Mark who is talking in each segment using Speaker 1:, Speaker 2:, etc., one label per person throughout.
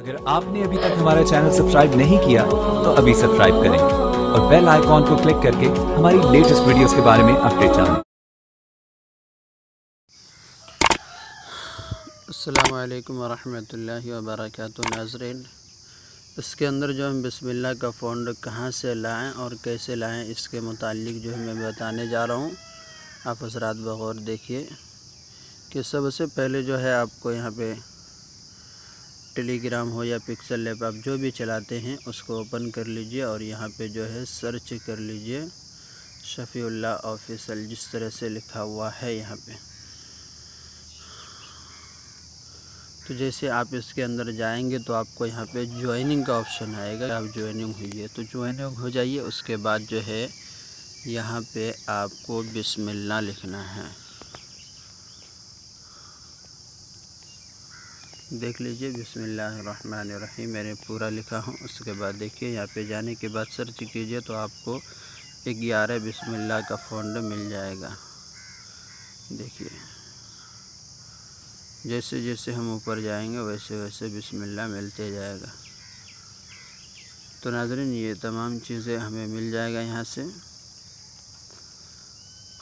Speaker 1: अगर आपने अभी तक हमारा चैनल सब्सक्राइब नहीं किया तो अभी सब्सक्राइब करें और बेल आइकॉन को क्लिक करके हमारी लेटेस्ट वीडियोस के बारे में अपडेट जानें।
Speaker 2: अस्सलामु अलैकुम वरहमतुल्लाहि वबरकातुहू। नाज़रीन, इसके अंदर जो हम बिस्मिल्लाह का फ़ॉन्ट कहाँ से लाएं और कैसे लाएं, इसके मुतालिक जो है मैं बताने जा रहा हूं। आप हज़रात बगौर देखिए कि सबसे पहले जो है आपको यहाँ पे टेलीग्राम हो या पिक्सल लैब, आप जो भी चलाते हैं उसको ओपन कर लीजिए और यहाँ पे जो है सर्च कर लीजिए शफ़ीउल्लाह ऑफिशियल, जिस तरह से लिखा हुआ है यहाँ पे। तो जैसे आप इसके अंदर जाएंगे तो आपको यहाँ पे ज्वाइनिंग का ऑप्शन आएगा, आप ज्वाइनिंग हुई तो ज्वाइनिंग हो जाइए। उसके बाद जो है यहाँ पे आपको बिस्मिल्लाह लिखना है। देख लीजिए बिस्मिल्लाहिर्रहमानिर्रहीम मैंने पूरा लिखा हूँ। उसके बाद देखिए यहाँ पे जाने के बाद सर्च कीजिए तो आपको 11 बिस्मिल्लाह का फ़ॉन्ट मिल जाएगा। देखिए जैसे जैसे हम ऊपर जाएंगे वैसे वैसे बिस्मिल्लाह मिलते जाएगा। तो नाज़रीन, ये तमाम चीज़ें हमें मिल जाएगा यहाँ से।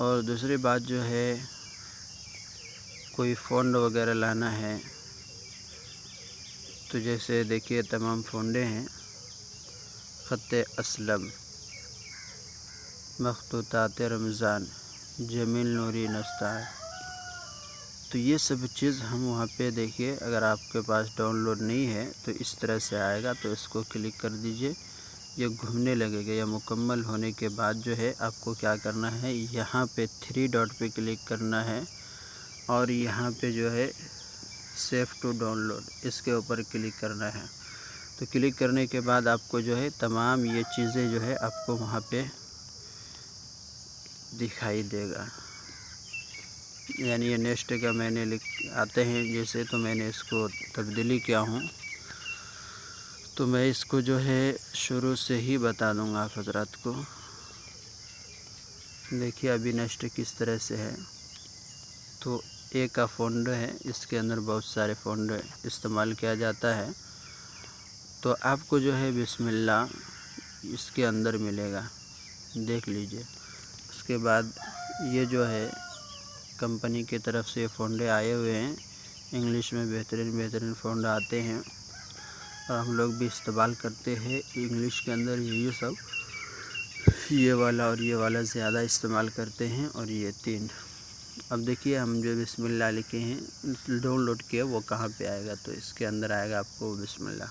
Speaker 2: और दूसरी बात जो है, कोई फ़ॉन्ट वगैरह लाना है तो जैसे देखिए तमाम फ़ॉन्टे हैं, ख़त्ते असलम, मखतूतात रमज़ान, जमील नूरी नस्तार, तो ये सब चीज़ हम वहाँ पे देखिए। अगर आपके पास डाउनलोड नहीं है तो इस तरह से आएगा, तो इसको क्लिक कर दीजिए, ये घूमने लगेगा। या मुकम्मल होने के बाद जो है आपको क्या करना है, यहाँ पे 3 डॉट पे क्लिक करना है और यहाँ पे जो है सेव टू डाउनलोड, इसके ऊपर क्लिक करना है। तो क्लिक करने के बाद आपको जो है तमाम ये चीज़ें जो है आपको वहाँ पे दिखाई देगा। यानी ये नेक्स्ट का मैंने आते हैं जैसे, तो मैंने इसको तब्दीली किया हूँ, तो मैं इसको जो है शुरू से ही बता दूंगा आप हज़रात को। देखिए अभी नेक्स्ट किस तरह से है। तो ए का फ़ॉन्ट है, इसके अंदर बहुत सारे फ़ॉन्ट इस्तेमाल किया जाता है। तो आपको जो है बिस्मिल्लाह इसके अंदर मिलेगा, देख लीजिए। उसके बाद ये जो है कंपनी की तरफ से फ़ॉन्ट आए हुए हैं, इंग्लिश में बेहतरीन फ़ॉन्ट आते हैं और हम लोग भी इस्तेमाल करते हैं इंग्लिश के अंदर। ये सब ये वाला और ये वाला ज़्यादा इस्तेमाल करते हैं, और ये 3। अब देखिए हम जो बिस्मिल्लाह लिखे हैं डाउनलोड किए वो कहाँ पे आएगा, तो इसके अंदर आएगा आपको बिस्मिल्लाह।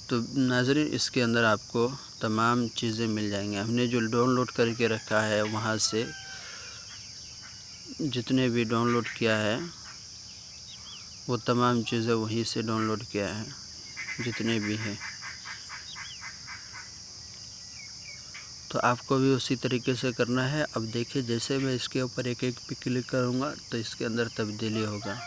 Speaker 2: तो नाज़रीन, इसके अंदर आपको तमाम चीज़ें मिल जाएंगी। हमने जो डाउनलोड करके रखा है वहाँ से जितने भी डाउनलोड किया है वो तमाम चीज़ें वहीं से डाउनलोड किया है, जितने भी हैं। तो आपको भी उसी तरीके से करना है। अब देखिए जैसे मैं इसके ऊपर एक एक पे क्लिक करूँगा तो इसके अंदर तब्दीली होगा।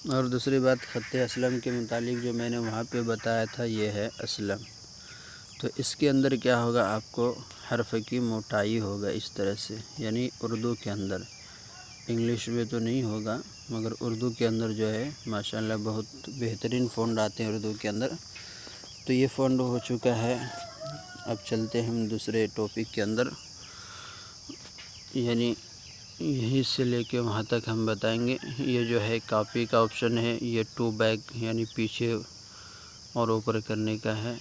Speaker 2: और दूसरी बात, ख़त्ते असलम के मुतालिक जो मैंने वहाँ पे बताया था, ये है असलम। तो इसके अंदर क्या होगा, आपको हर्फ की मोटाई होगा इस तरह से, यानी उर्दू के अंदर। इंग्लिश में तो नहीं होगा मगर उर्दू के अंदर जो है माशाल्लाह बहुत बेहतरीन फ़ॉन्ट आते हैं उर्दू के अंदर। तो ये फ़ॉन्ट हो चुका है। अब चलते हैं हम दूसरे टॉपिक के अंदर, यानी यहीं से लेके वहाँ तक हम बताएंगे। ये जो है कॉपी का ऑप्शन है, ये टू बैक यानी पीछे और ऊपर करने का है।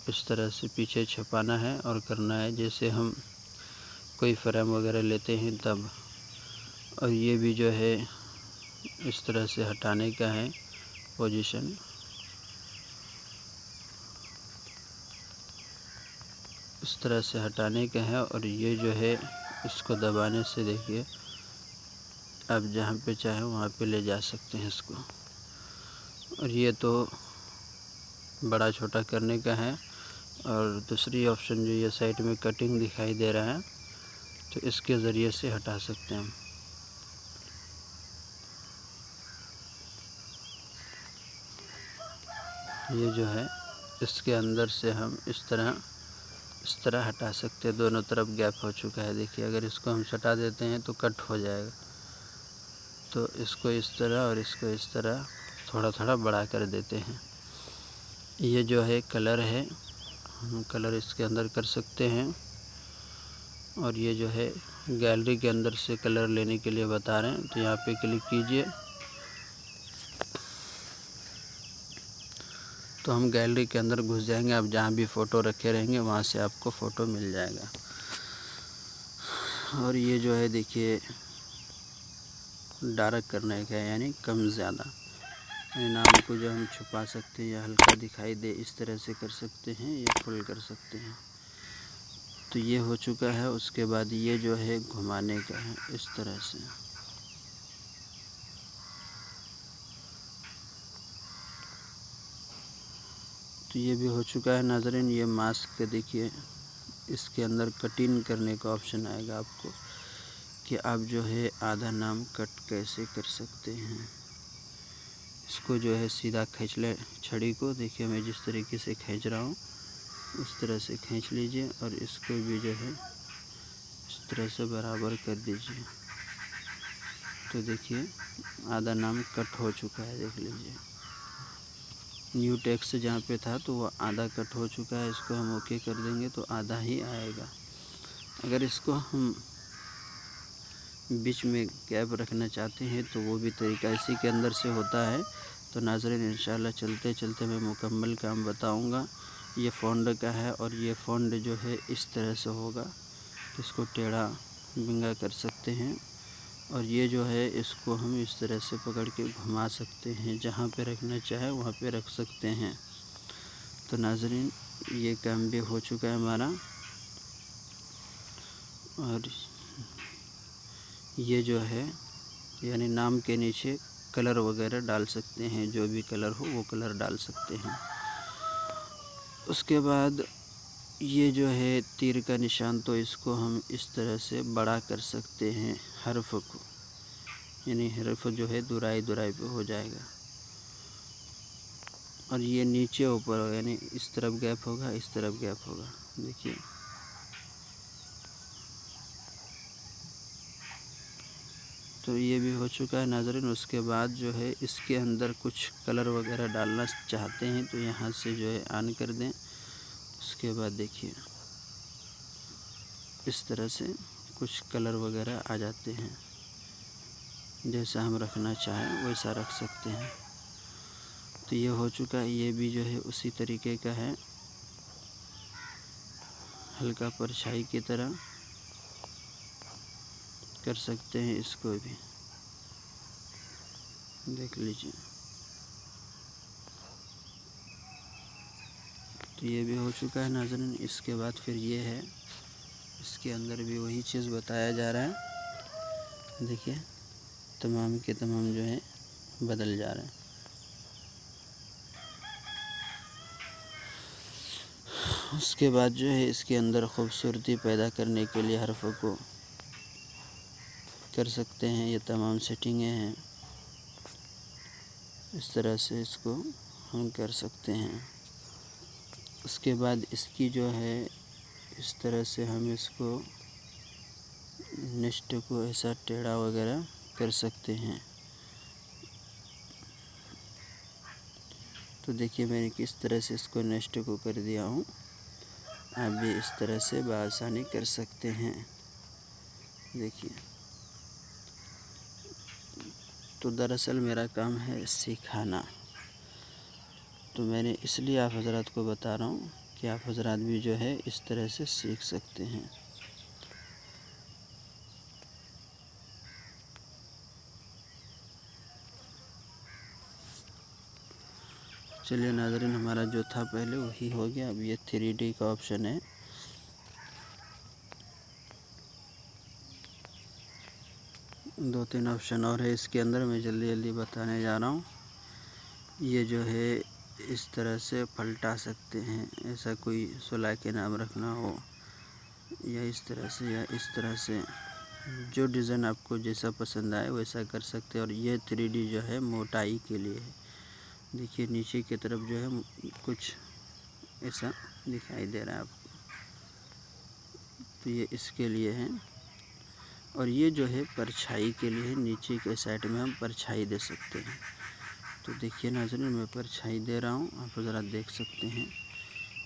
Speaker 2: इस तरह से पीछे छपाना है और करना है, जैसे हम कोई फ्रेम वगैरह लेते हैं तब। और ये भी जो है इस तरह से हटाने का है पोजीशन। इस तरह से हटाने का है, और ये जो है इसको दबाने से देखिए आप जहाँ पे चाहे वहाँ पे ले जा सकते हैं इसको। और ये तो बड़ा छोटा करने का है। और दूसरी ऑप्शन जो ये साइड में कटिंग दिखाई दे रहा है, तो इसके ज़रिए से हटा सकते हैं हम। ये जो है इसके अंदर से हम इस तरह इस तरह हटा सकते हैं। दोनों तरफ गैप हो चुका है। देखिए अगर इसको हम हटा देते हैं तो कट हो जाएगा। तो इसको इस तरह और इसको इस तरह थोड़ा थोड़ा बड़ा कर देते हैं। ये जो है कलर है, हम कलर इसके अंदर कर सकते हैं। और ये जो है गैलरी के अंदर से कलर लेने के लिए बता रहे हैं। तो यहाँ पे क्लिक कीजिए तो हम गैलरी के अंदर घुस जाएंगे। आप जहाँ भी फ़ोटो रखे रहेंगे वहाँ से आपको फ़ोटो मिल जाएगा। और ये जो है देखिए डार्क करने का है, यानी कम ज़्यादा। नाम को जो हम छुपा सकते हैं या हल्का दिखाई दे इस तरह से कर सकते हैं या फुल कर सकते हैं। तो ये हो चुका है। उसके बाद ये जो है घुमाने का है इस तरह से। तो ये भी हो चुका है नाज़रीन। ये मास्क देखिए, इसके अंदर कटिंग करने का ऑप्शन आएगा आपको कि आप जो है आधा नाम कट कैसे कर सकते हैं। इसको जो है सीधा खींच ले छड़ी को। देखिए मैं जिस तरीके से खींच रहा हूँ उस तरह से खींच लीजिए और इसको भी जो है इस तरह से बराबर कर दीजिए। तो देखिए आधा नाम कट हो चुका है, देख लीजिए। न्यू टेक्स्ट जहाँ पे था तो वो आधा कट हो चुका है। इसको हम ओके कर देंगे तो आधा ही आएगा। अगर इसको हम बीच में गैप रखना चाहते हैं तो वो भी तरीका इसी के अंदर से होता है। तो नाज़रीन इंशाल्लाह चलते चलते मैं मुकम्मल काम बताऊंगा। ये फ़ॉन्ट का है और ये फ़ॉन्ट जो है इस तरह से होगा। इसको टेढ़ा बिंगा कर सकते हैं और ये जो है इसको हम इस तरह से पकड़ के घुमा सकते हैं। जहाँ पे रखना चाहे वहाँ पे रख सकते हैं। तो नाज़रीन ये काम भी हो चुका है हमारा। और ये जो है यानी नाम के नीचे कलर वगैरह डाल सकते हैं। जो भी कलर हो वो कलर डाल सकते हैं। उसके बाद ये जो है तीर का निशान, तो इसको हम इस तरह से बड़ा कर सकते हैं हर्फ को, यानी हर्फ जो है दुराई दुराई पे हो जाएगा। और ये नीचे ऊपर होगा, यानी इस तरफ गैप होगा इस तरफ गैप होगा। देखिए तो ये भी हो चुका है नाज़रीन। उसके बाद जो है इसके अंदर कुछ कलर वगैरह डालना चाहते हैं तो यहाँ से जो है ऑन कर दें। उसके बाद देखिए इस तरह से कुछ कलर वगैरह आ जाते हैं। जैसा हम रखना चाहें वैसा रख सकते हैं। तो ये हो चुका है। ये भी जो है उसी तरीके का है, हल्का परछाई की तरह कर सकते हैं। इसको भी देख लीजिए। तो ये भी हो चुका है नाज़रीन। इसके बाद फिर ये है, इसके अंदर भी वही चीज़ बताया जा रहा है। देखिए तमाम के तमाम जो है बदल जा रहे हैं। उसके बाद जो है इसके अंदर खूबसूरती पैदा करने के लिए हर्फ़ों को कर सकते हैं। ये तमाम सेटिंगें हैं, इस तरह से इसको हम कर सकते हैं। उसके बाद इसकी जो है इस तरह से हम इसको नेस्ट को ऐसा टेढ़ा वगैरह कर सकते हैं। तो देखिए मैंने किस तरह से इसको नेस्ट को कर दिया हूँ। आप भी इस तरह से बआसानी कर सकते हैं। देखिए तो दरअसल मेरा काम है सिखाना, तो मैंने इसलिए आप हज़रात को बता रहा हूँ कि आप हज़रात भी जो है इस तरह से सीख सकते हैं। चलिए नाज़रीन, हमारा जो था पहले वही हो गया। अब ये 3D का ऑप्शन है। दो तीन ऑप्शन और है इसके अंदर, मैं जल्दी जल्दी बताने जा रहा हूँ। ये जो है इस तरह से पलटा सकते हैं। ऐसा कोई सुलह के नाम रखना हो या इस तरह से या इस तरह से, जो डिज़ाइन आपको जैसा पसंद आए वैसा कर सकते हैं। और ये 3D जो है मोटाई के लिए है। देखिए नीचे की तरफ जो है कुछ ऐसा दिखाई दे रहा है आपको। तो ये इसके लिए है। और ये जो है परछाई के लिए है, नीचे के साइड में हम परछाई दे सकते हैं। तो देखिए नाज़रीन, मैं परछाई दे रहा हूँ, आप ज़रा देख सकते हैं।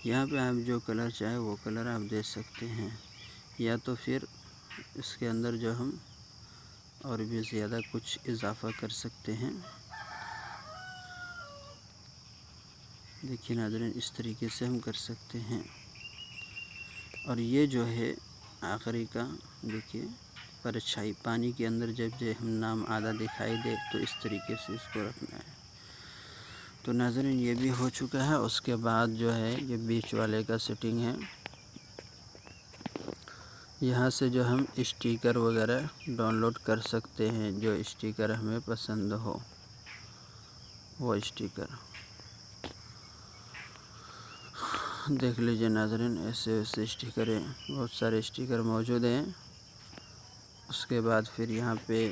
Speaker 2: यहाँ पे आप जो कलर चाहे वो कलर आप दे सकते हैं, या तो फिर इसके अंदर जो हम और भी ज़्यादा कुछ इजाफ़ा कर सकते हैं। देखिए नाज़रीन, इस तरीके से हम कर सकते हैं। और ये जो है आखिरी का, देखिए परछाई पानी के अंदर जब हम नाम आधा दिखाई दे तो इस तरीके से इसको रखना है। तो नाज़रीन ये भी हो चुका है। उसके बाद जो है ये बीच वाले का सेटिंग है। यहाँ से जो हम स्टिकर वगैरह डाउनलोड कर सकते हैं, जो स्टिकर हमें पसंद हो वो स्टिकर देख लीजिए नाज़रीन। ऐसे ऐसे स्टिकर हैं, बहुत सारे स्टिकर मौजूद हैं। उसके बाद फिर यहाँ पे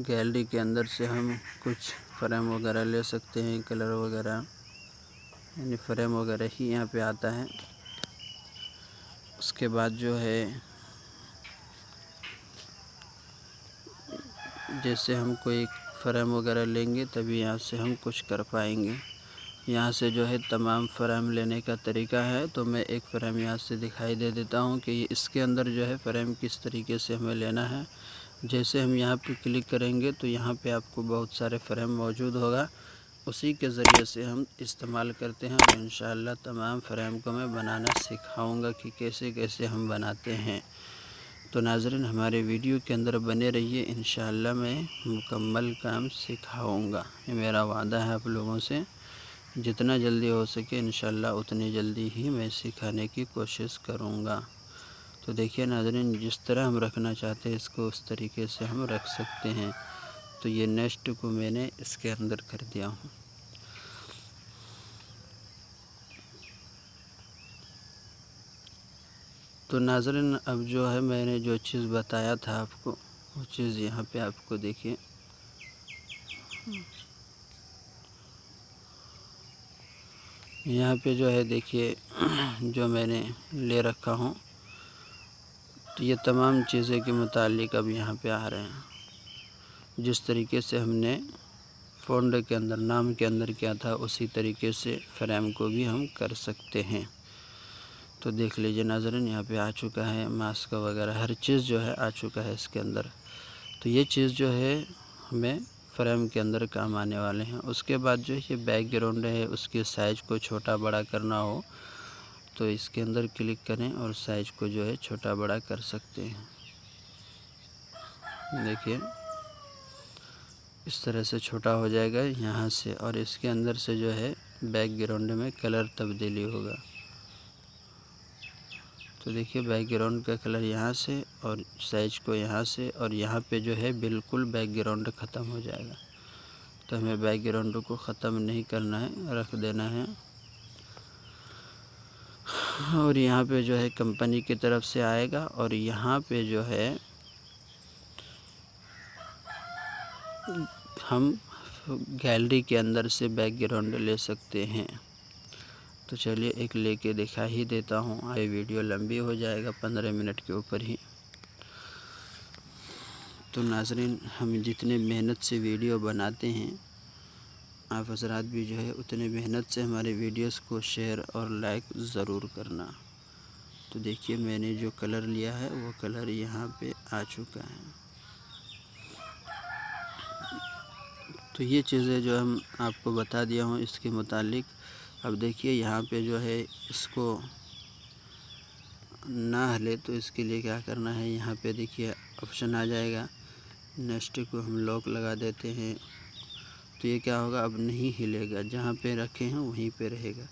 Speaker 2: गैलरी के अंदर से हम कुछ फ्रेम वगैरह ले सकते हैं, कलर वगैरह, यानी फ्रेम वगैरह ही यहाँ पे आता है। उसके बाद जो है जैसे हम कोई फ्रेम वगैरह लेंगे तभी यहाँ से हम कुछ कर पाएंगे। यहाँ से जो है तमाम फ्रेम लेने का तरीका है। तो मैं एक फ़्रेम यहाँ से दिखाई दे देता हूँ कि इसके अंदर जो है फ़्रेम किस तरीके से हमें लेना है। जैसे हम यहाँ पे क्लिक करेंगे तो यहाँ पे आपको बहुत सारे फ्रेम मौजूद होगा, उसी के ज़रिए से हम इस्तेमाल करते हैं। और इंशाअल्लाह तमाम फ्रेम को मैं बनाना सिखाऊंगा कि कैसे कैसे हम बनाते हैं। तो नाज़रीन हमारे वीडियो के अंदर बने रहिए, इंशाअल्लाह मैं मुकम्मल काम सिखाऊंगा। ये मेरा वादा है आप लोगों से। जितना जल्दी हो सके इंशाअल्लाह उतनी जल्दी ही मैं सिखाने की कोशिश करूंगा। तो देखिए नाज़रीन, जिस तरह हम रखना चाहते हैं इसको उस तरीके से हम रख सकते हैं। तो ये नेक्स्ट को मैंने इसके अंदर कर दिया हूँ। तो नाज़रीन अब जो है मैंने जो चीज़ बताया था आपको वो चीज़ यहाँ पे आपको देखिए यहाँ पे जो है देखिए जो मैंने ले रखा हूँ। तो ये तमाम चीज़ें के मुतालिक अब यहाँ पे आ रहे हैं। जिस तरीके से हमने फ़ॉन्ट के अंदर नाम के अंदर किया था उसी तरीके से फ्रेम को भी हम कर सकते हैं। तो देख लीजिए नाज़रीन, यहाँ पे आ चुका है मास्क वगैरह, हर चीज़ जो है आ चुका है इसके अंदर। तो ये चीज़ जो है हमें फ्रेम के अंदर काम आने वाले हैं। उसके बाद जो ये बैकग्राउंड है उसके साइज़ को छोटा बड़ा करना हो तो इसके अंदर क्लिक करें और साइज़ को जो है छोटा बड़ा कर सकते हैं। देखिए इस तरह से छोटा हो जाएगा यहाँ से, और इसके अंदर से जो है बैकग्राउंड में कलर तब्दीली होगा। तो देखिए बैकग्राउंड का कलर यहाँ से और साइज़ को यहाँ से, और यहाँ पे जो है बिल्कुल बैकग्राउंड ख़त्म हो जाएगा। तो हमें बैकग्राउंड को ख़त्म नहीं करना है, रख देना है। और यहाँ पे जो है कंपनी की तरफ से आएगा, और यहाँ पे जो है हम गैलरी के अंदर से बैकग्राउंड ले सकते हैं। तो चलिए एक लेके दिखा ही देता हूँ, ये वीडियो लंबी हो जाएगा 15 मिनट के ऊपर ही। तो नाज़रीन हम जितने मेहनत से वीडियो बनाते हैं आप हज़रात भी जो है उतने मेहनत से हमारे वीडियोस को शेयर और लाइक ज़रूर करना। तो देखिए मैंने जो कलर लिया है वो कलर यहाँ पे आ चुका है। तो ये चीज़ें जो हम आपको बता दिया हूँ इसके मुतालिक। अब देखिए यहाँ पे जो है इसको ना हिले तो इसके लिए क्या करना है, यहाँ पे देखिए ऑप्शन आ जाएगा, नेक्स्ट को हम लॉक लगा देते हैं। तो ये क्या होगा, अब नहीं हिलेगा, जहाँ पे रखे हैं वहीं पे रहेगा।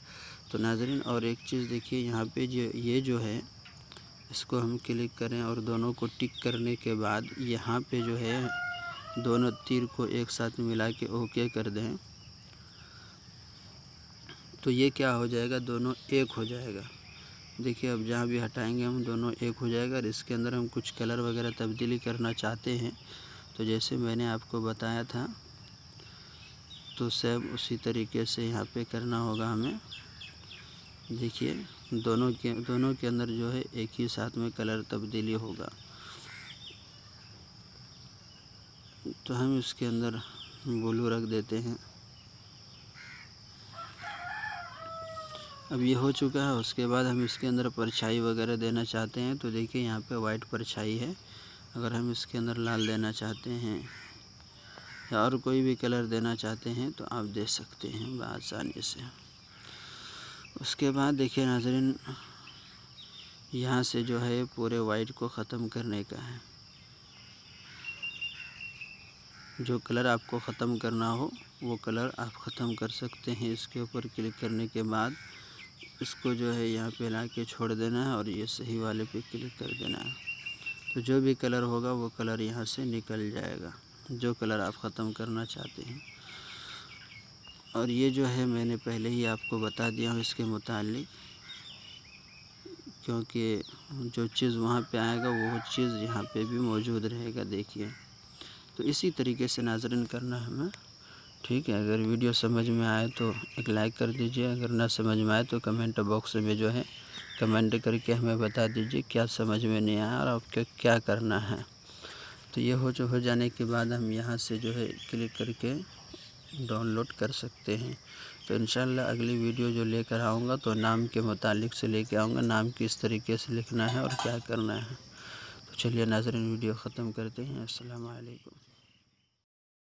Speaker 2: तो नाज़रीन और एक चीज़ देखिए यहाँ पे ये जो है इसको हम क्लिक करें और दोनों को टिक करने के बाद यहाँ पे जो है दोनों तीर को एक साथ मिला के ओके कर दें तो ये क्या हो जाएगा, दोनों एक हो जाएगा। देखिए अब जहाँ भी हटाएंगे हम दोनों एक हो जाएगा। और इसके अंदर हम कुछ कलर वगैरह तब्दीली करना चाहते हैं तो जैसे मैंने आपको बताया था तो सेम उसी तरीके से यहाँ पे करना होगा हमें। देखिए दोनों के अंदर जो है एक ही साथ में कलर तब्दीली होगा। तो हम इसके अंदर ब्लू रख देते हैं। अब ये हो चुका है। उसके बाद हम इसके अंदर परछाई वगैरह देना चाहते हैं तो देखिए यहाँ पे वाइट परछाई है। अगर हम इसके अंदर लाल देना चाहते हैं या और कोई भी कलर देना चाहते हैं तो आप दे सकते हैं आसानी से। उसके बाद देखिए नाज़रीन, यहाँ से जो है पूरे वाइट को ख़त्म करने का है। जो कलर आपको ख़त्म करना हो वो कलर आप ख़त्म कर सकते हैं। इसके ऊपर क्लिक करने के बाद इसको जो है यहाँ पे ला के छोड़ देना है और ये सही वाले पे क्लिक कर देना है। तो जो भी कलर होगा वो कलर यहाँ से निकल जाएगा, जो कलर आप ख़त्म करना चाहते हैं। और ये जो है मैंने पहले ही आपको बता दिया हूँ इसके मुतालिक, क्योंकि जो चीज़ वहाँ पे आएगा वो चीज़ यहाँ पे भी मौजूद रहेगा। देखिए तो इसी तरीके से नाज़रीन करना है हमें। ठीक है, अगर वीडियो समझ में आए तो एक लाइक कर दीजिए, अगर ना समझ में आए तो कमेंट बॉक्स में जो है कमेंट करके हमें बता दीजिए क्या समझ में नहीं आया और आपको क्या करना है। तो ये हो जाने के बाद हम यहाँ से जो है क्लिक करके डाउनलोड कर सकते हैं। तो इंशाल्लाह अगली वीडियो जो लेकर आऊँगा तो नाम के मुतालिक से लेकर आऊँगा, नाम किस तरीके से लिखना है और क्या करना है। तो चलिए नाज़रीन वीडियो ख़त्म करते हैं। अस्सलाम वालेकुम।